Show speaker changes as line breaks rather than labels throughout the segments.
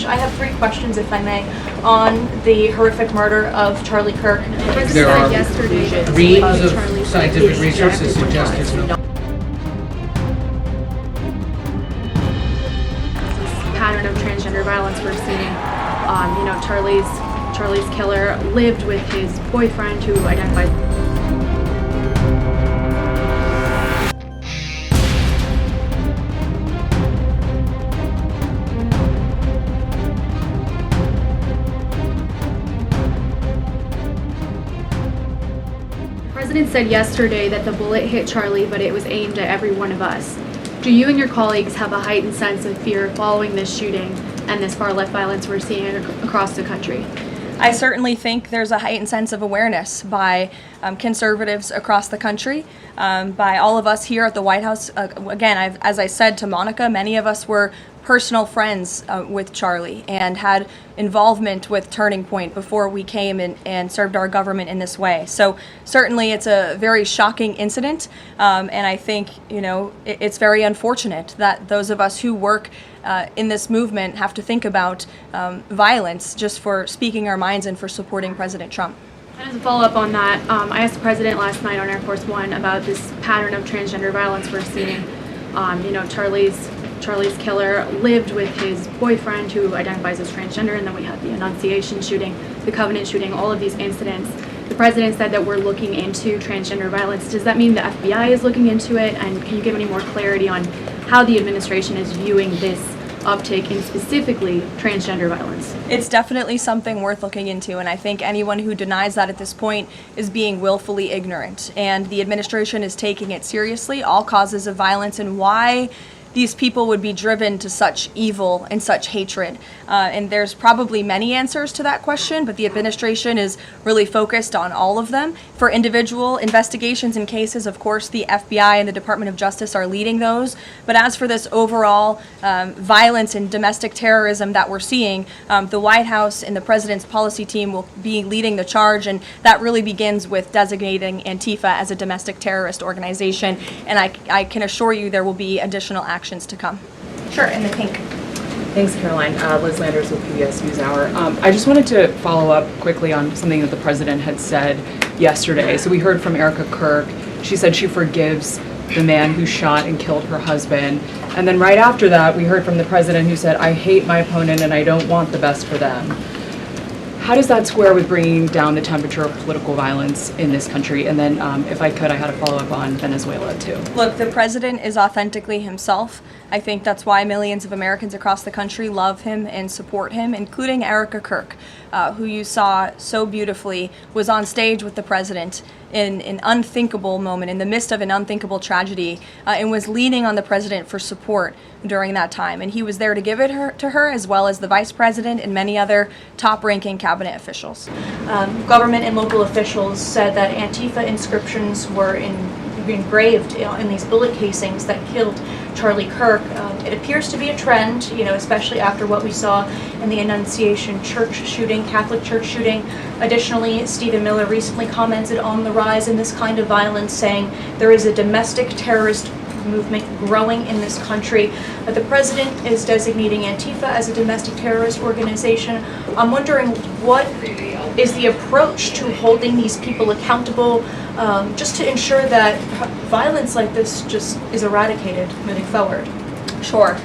much. I have 3 questions, if I may, on the horrific murder of Charlie Kirk.
There are reams of scientific research that suggest there's no
pattern of transgender violence we're seeing. Charlie's killer lived with his boyfriend who identified. The president said yesterday that the bullet hit Charlie, but it was aimed at every one of us. Do you and your colleagues have a heightened sense of fear following this shooting and this far-left violence we're seeing across the country?
I certainly think there's a heightened sense of awareness by conservatives across the country, by all of us here at the White House. Again, as I said to Monica, many of us were personal friends with Charlie and had involvement with Turning Point before we came and served our government in this way. So certainly it's a very shocking incident, and I think it's very unfortunate that those of us who work in this movement have to think about violence just for speaking our minds and for supporting President Trump.
And as a follow-up on that, I asked the president last night on Air Force One about this pattern of transgender violence we're seeing. Charlie's killer lived with his boyfriend who identifies as transgender, and then we had the Annunciation shooting, the Covenant shooting, all of these incidents. The president said that we're looking into transgender violence. Does that mean the FBI is looking into it? And can you give any more clarity on how the administration is viewing this uptake in specifically transgender violence?
It's definitely something worth looking into, and I think anyone who denies that at this point is being willfully ignorant. And the administration is taking it seriously, all causes of violence, and why these people would be driven to such evil and such hatred. And there's probably many answers to that question, but the administration is really focused on all of them. For individual investigations and cases, of course, the FBI and the Department of Justice are leading those. But as for this overall violence and domestic terrorism that we're seeing, the White House and the president's policy team will be leading the charge, and that really begins with designating Antifa as a domestic terrorist organization. And I can assure you there will be additional actions to come.
Sure, in the pink.
Thanks, Caroline. Liz Landers with PBS NewsHour. I just wanted to follow up quickly on something that the president had said yesterday. So we heard from Erica Kirk. She said she forgives the man who shot and killed her husband. And then right after that, we heard from the president who said, I hate my opponent and I don't want the best for them. How does that square with bringing down the temperature of political violence in this country? And then, if I could, I had a follow-up on Venezuela, too.
Look, the president is authentically himself. I think that's why millions of Americans across the country love him and support him, including Erica Kirk, who you saw so beautifully was on stage with the president in an unthinkable moment, in the midst of an unthinkable tragedy, and was leaning on the president for support during that time. And he was there to give it to her, as well as the vice president and many other top-ranking cabinet officials.
Government and local officials said that Antifa inscriptions were engraved in these bullet casings that killed Charlie Kirk. It appears to be a trend, especially after what we saw in the Annunciation church shooting, Catholic church shooting. Additionally, Stephen Miller recently commented on the rise in this kind of violence, saying there is a domestic terrorist movement growing in this country. The president is designating Antifa as a domestic terrorist organization. I'm wondering, what is the approach to holding these people accountable, just to ensure that violence like this just is eradicated moving forward?
Sure.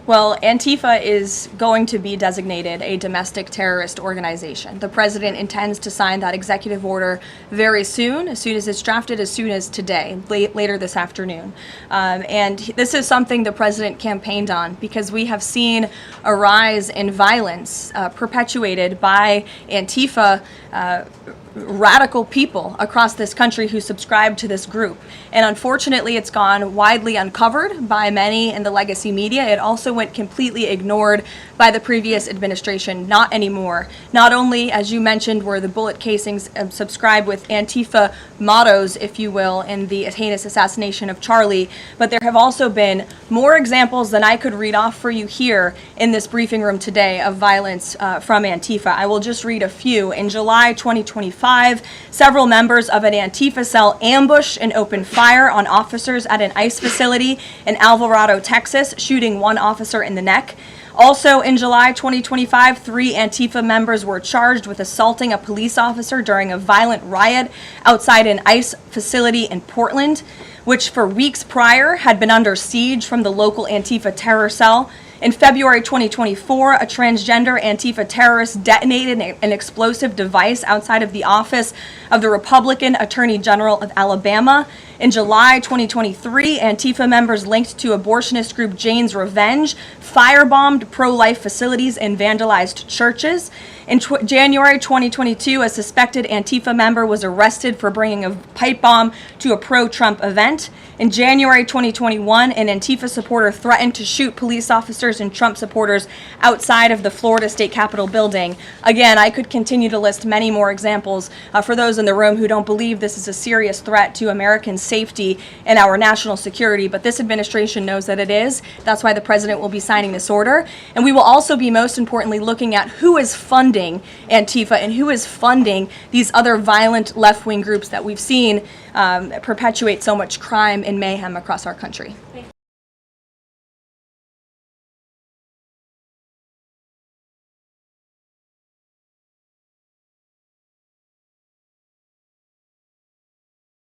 Well, Antifa is going to be designated a domestic terrorist organization. The president intends to sign that executive order very soon as it's drafted, as soon as today, later this afternoon. And this is something the president campaigned on, because we have seen a rise in violence perpetuated by Antifa radical people across this country who subscribe to this group. And unfortunately, it's gone widely uncovered by many in the legacy media. It also went completely ignored by the previous administration. Not anymore. Not only, as you mentioned, were the bullet casings subscribed with Antifa mottos, if you will, in the heinous assassination of Charlie, but there have also been more examples than I could read off for you here in this briefing room today of violence from Antifa. I will just read a few. In July 2025, several members of an Antifa cell ambushed and opened fire on officers at an ICE facility in Alvarado, Texas, shooting one officer in the neck. Also, in July 2025, 3 Antifa members were charged with assaulting a police officer during a violent riot outside an ICE facility in Portland, which for weeks prior had been under siege from the local Antifa terror cell. In February 2024, a transgender Antifa terrorist detonated an explosive device outside of the office of the Republican Attorney General of Alabama. In July 2023, Antifa members linked to abortionist group Jane's Revenge firebombed pro-life facilities and vandalized churches. In January 2022, a suspected Antifa member was arrested for bringing a pipe bomb to a pro-Trump event. In January 2021, an Antifa supporter threatened to shoot police officers and Trump supporters outside of the Florida State Capitol building. Again, I could continue to list many more examples for those in the room who don't believe this is a serious threat to American safety and our national security, but this administration knows that it is. That's why the president will be signing this order. And we will also be, most importantly, looking at who is funding Antifa and who is funding these other violent left-wing groups that we've seen perpetuate so much crime and mayhem across our country.
Thank you.